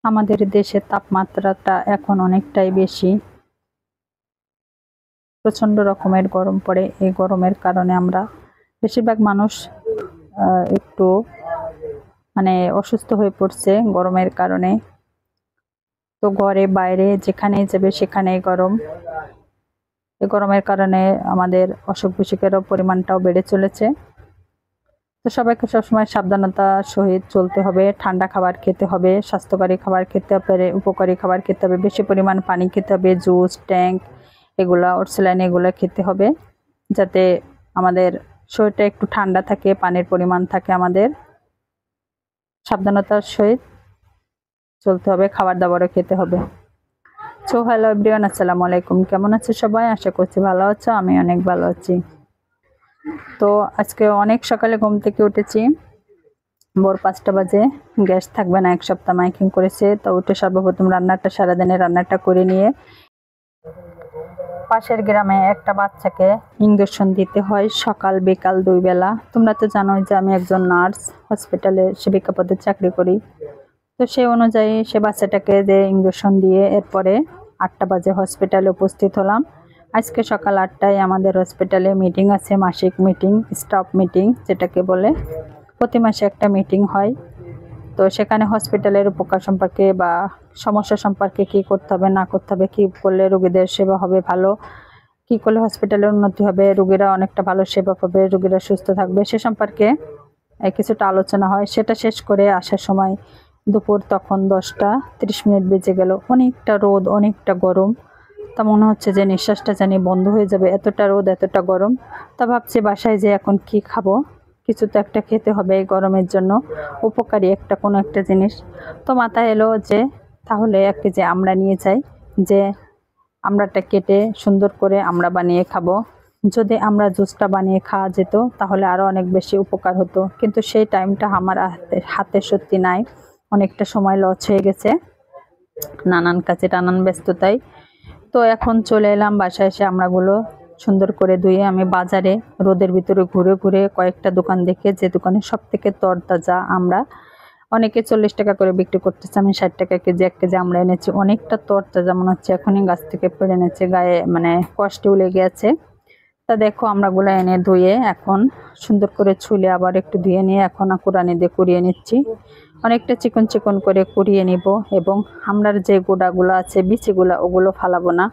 আমাদের দেশের তাপমাত্রাটা এখন অনেকটাই বেশি, প্রচন্ড রকমের গরম পড়ে। এই গরমের কারণে আমরা বেশিরভাগ মানুষ একটু অসুস্থ হয়ে পড়ছে গরমের কারণে। তো ঘরে বাইরে যেখানেই যাবে সেখানেই গরম। এই গরমের কারণে আমাদের অসুখ বিসুখেরও পরিমাণটাও বেড়ে চলেছে। তো সবাইকে সবসময় সাবধানতার সহিত চলতে হবে। ঠান্ডা খাবার খেতে হবে, স্বাস্থ্যকরী খাবার খেতে হবে, উপকারী খাবার খেতে হবে, বেশি পরিমাণ পানি খেতে হবে, জুস, ট্যাঙ্ক এগুলা, ওরসেলাইন এগুলো খেতে হবে, যাতে আমাদের শরীরটা একটু ঠান্ডা থাকে, পানির পরিমাণ থাকে। আমাদের সাবধানতার সহিত চলতে হবে, খাবার দাবারও খেতে হবে। সো হ্যালো এভরিওয়ান, আসসালামু আলাইকুম। কেমন আছে সবাই? আশা করছি ভালো আছো। আমি অনেক ভালো আছি। তো আজকে অনেক সকালে ঘুম থেকে উঠেছি, ভোর 5টা বাজে। গ্যাস থাকবে না, এক সপ্তাহ মাইকিং করেছে। তো উঠে সর্বপ্রথম সারাদিনের রান্নাটা করে নিয়ে পাশের গ্রামে একটা বাচ্চাকে ইঞ্জেকশন দিতে হয় সকাল বিকাল 2 বেলা। তোমরা তো জানোই যে আমি একজন নার্স, হসপিটালে সেবিকা পদে চাকরি করি। তো সেই অনুযায়ী সে বাচ্চাটাকে যে ইঞ্জেকশন দিয়ে এরপরে 8টা বাজে হসপিটালে উপস্থিত হলাম। আজকে সকাল 8টায় আমাদের হসপিটালে মিটিং আছে, মাসিক মিটিং, স্টাফ মিটিং যেটাকে বলে। প্রতি মাসে একটা মিটিং হয়। তো সেখানে হসপিটালের উপকার সম্পর্কে বা সমস্যা সম্পর্কে কি করতে হবে না করতে হবে, কি করলে রোগীদের সেবা হবে ভালো, কি করলে হসপিটালের উন্নতি হবে, রোগীরা অনেকটা ভালো সেবা পাবে, রোগীরা সুস্থ থাকবে, সে সম্পর্কে কিছুটা আলোচনা হয়। সেটা শেষ করে আসার সময় দুপুর তখন 10টা 30 বেজে গেল। অনেকটা রোদ, অনেকটা গরম। তা মনে হচ্ছে যে নিঃশ্বাসটা জানি বন্ধ হয়ে যাবে, এতটা রোদ, এতটা গরম। তা ভাবছি বাসায় যে এখন কি খাবো, কিছু তো একটা খেতে হবে এই গরমের জন্য, উপকারী একটা কোনো একটা জিনিস। তো মাথায় এলো যে তাহলে 1 কেজি আমড়া নিয়ে যাই, যে আমড়াটা কেটে সুন্দর করে আমড়া বানিয়ে খাবো। যদি আমরা জুসটা বানিয়ে খাওয়া যেত তাহলে আরও অনেক বেশি উপকার হতো, কিন্তু সেই টাইমটা আমার হাতে সত্যি নাই। অনেকটা সময় লস হয়ে গেছে নানান কাজে, নানান ব্যস্ততায়। তো এখন চলে এলাম বাসায়। এসে আমড়াগুলো সুন্দর করে ধুয়ে আমি বাজারে রোদের ভিতরে ঘুরে ঘুরে কয়েকটা দোকান দেখে, যে দোকানে সব থেকে তরতাজা আমড়া, অনেকে 40 টাকা করে বিক্রি করতেছে, আমি 60 টাকা কেজি 1 কেজি আমড়া এনেছি। অনেকটা তরতাজা মনে হচ্ছে এখনই গাছ থেকে পেড়ে এনেছে, গায়ে কষ্টে লেগে আছে। তা দেখো আমড়াগুলো এনে ধুয়ে এখন সুন্দর করে ছুলে আবার একটু ধুয়ে নিয়ে এখন কুড়ানি দিয়ে কুড়িয়ে নিচ্ছি। অনেকটা চিকন চিকন করে কুড়িয়ে নিব, এবং আমড়ার যে গোড়াগুলো আছে, বিচিগুলো, ওগুলো ফালাবো না।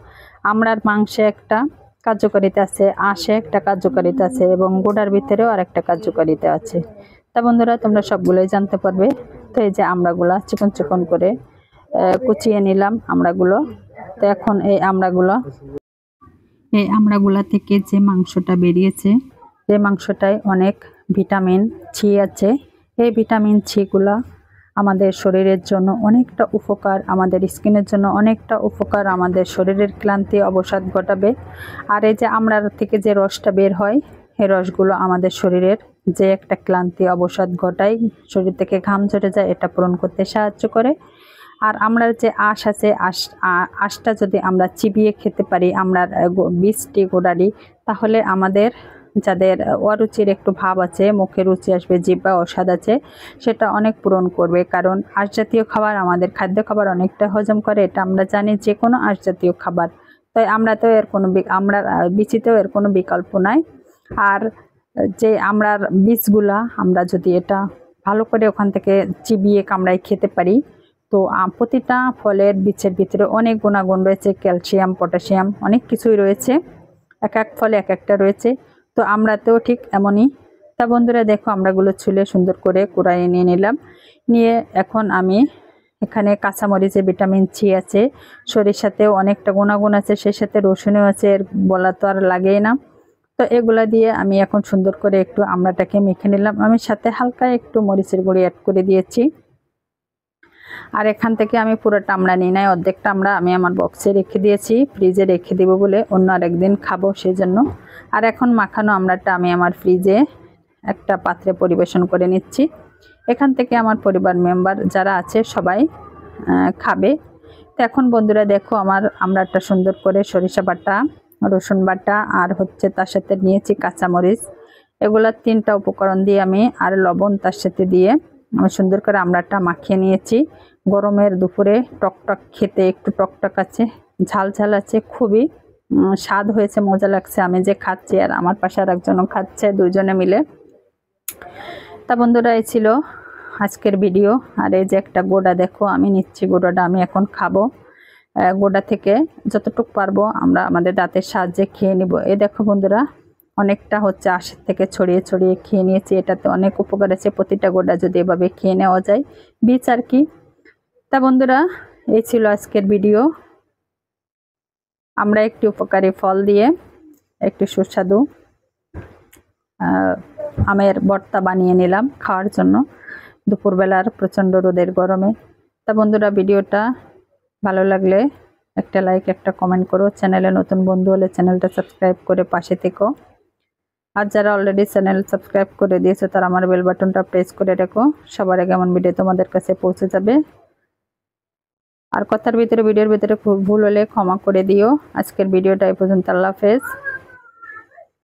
আমড়ার মাংসে একটা কার্যকারিতা আছে, আঁশে একটা কার্যকারিতা আছে, এবং গোড়ার ভিতরেও আর একটা কার্যকারিতা আছে। তা বন্ধুরা, তোমরা সবগুলোই জানতে পারবে। তো এই যে আমড়াগুলো চিকন চিকন করে কুচিয়ে নিলাম আমড়াগুলো। তো এখন এই আমড়াগুলা থেকে যে মাংসটা বেরিয়েছে, এই মাংসটায় অনেক ভিটামিন সি আছে। এই ভিটামিন সিগুলা আমাদের শরীরের জন্য অনেকটা উপকার, আমাদের স্কিনের জন্য অনেকটা উপকার, আমাদের শরীরের ক্লান্তি অবসাদ ঘটাবে। আর এই যে আমড়ার থেকে যে রসটা বের হয়, এই রসগুলো আমাদের শরীরের যে একটা ক্লান্তি অবসাদ ঘটায়, শরীর থেকে ঘাম ঝরে যায়, এটা পূরণ করতে সাহায্য করে। আর আমরার যে আঁশ আছে, আঁশটা যদি আমরা চিবিয়ে খেতে পারি, আমরার বীজটি গোড়ারি, তাহলে আমাদের যাদের অরুচির একটু ভাব আছে, মুখে রুচি আসবে, জিহ্বা অস্বাদ আছে, সেটা অনেক পূরণ করবে। কারণ আঁশ জাতীয় খাবার আমাদের খাদ্য খাবার অনেকটা হজম করে, এটা আমরা জানি, যে কোনো আঁশ জাতীয় খাবার। তাই আমরাতেও এর কোনো আমরার বিচিতেও এর কোনো বিকল্প নাই। আর যে আমরার বীজগুলা আমরা যদি এটা ভালো করে ওখান থেকে চিবিয়ে কামড়ায় খেতে পারি, তো প্রতিটা ফলের বীজের ভিতরে অনেক গুণাগুণ রয়েছে, ক্যালসিয়াম, পটাশিয়াম, অনেক কিছুই রয়েছে। এক এক ফলে এক একটা রয়েছে। তো আমরাতেও ঠিক এমনই। তা বন্ধুরা দেখো, আমরাগুলো ছুলে সুন্দর করে কুড়াইয়ে নিয়ে নিলাম। নিয়ে এখন আমি এখানে কাঁচামরিচে ভিটামিন সি আছে, সরিষাতেও অনেকটা গুণাগুণ আছে, সেই সাথে রসুনেও আছে, এর বলা তো আর লাগেই না। তো এগুলা দিয়ে আমি এখন সুন্দর করে একটু আমড়াটাকে মেখে নিলাম। আমি সাথে হালকা একটু মরিচের গুঁড়ি অ্যাড করে দিয়েছি। আর এখান থেকে আমি পুরোটা আমড়া নিই নাই, অর্ধেকটা আমড়া আমি আমার বক্সে রেখে দিয়েছি, ফ্রিজে রেখে দেবো বলে, অন্য আরেকদিন খাবো সেই জন্য। আর এখন মাখানো আমড়াটা আমি আমার ফ্রিজে একটা পাত্রে পরিবেশন করে নিচ্ছি। এখান থেকে আমার পরিবার মেম্বার যারা আছে সবাই খাবে। তো এখন বন্ধুরা দেখো, আমার আমড়াটা সুন্দর করে সরিষা বাটা, রসুন বাটা, আর তার সাথে নিয়েছি কাঁচামরিচ, এগুলা 3টা উপকরণ দিয়ে আমি, আর লবণ তার সাথে দিয়ে আমি সুন্দর করে আমড়াটা মাখিয়ে নিয়েছি। গরমের দুপুরে টকটক খেতে, একটু টকটক আছে, ঝাল ঝাল আছে, খুবই স্বাদ হয়েছে, মজা লাগছে। আমি যে খাচ্ছি আর আমার পাশে আর একজনও খাচ্ছে, দুজনে মিলে। তা বন্ধুরা, এই ছিল আজকের ভিডিও। আর এই যে একটা গোড়া দেখো, আমি নিচ্ছি গোড়াটা, আমি এখন খাবো। গোড়া থেকে যতটুকু পারবো আমরা আমাদের দাঁতের সাহায্যে খেয়ে নিব। এই দেখো বন্ধুরা, অনেকটা হচ্ছে আশের থেকে ছড়িয়ে ছড়িয়ে খেয়ে নিয়েছি। এটাতে অনেক উপকার আছে, প্রতিটা গোড়া যদি এভাবে খেয়ে নেওয়া যায়, বীজ আর কি। তা বন্ধুরা, এই ছিল আজকের ভিডিও। আমরা একটি উপকারী ফল দিয়ে একটু সুস্বাদু আমের ভর্তা বানিয়ে নিলাম খাওয়ার জন্য দুপুরবেলার প্রচণ্ড রোদের গরমে। তা বন্ধুরা, ভিডিওটা ভালো লাগলে একটা লাইক, একটা কমেন্ট করো। চ্যানেলে নতুন বন্ধু হলে চ্যানেলটা সাবস্ক্রাইব করে পাশে থেকো। আর যারা অলরেডি চ্যানেল সাবস্ক্রাইব করে দিয়েছো তারা আমার বেল বাটনটা প্রেস করে রেখো, সবার আগে এমন ভিডিও তোমাদের কাছে পৌঁছে যাবে। আর কথার ভিতরে, ভিডিওর ভিতরে ভুল হলে ক্ষমা করে দিও। আজকের ভিডিওটা এই পর্যন্ত। আল্লাহ হাফেজ।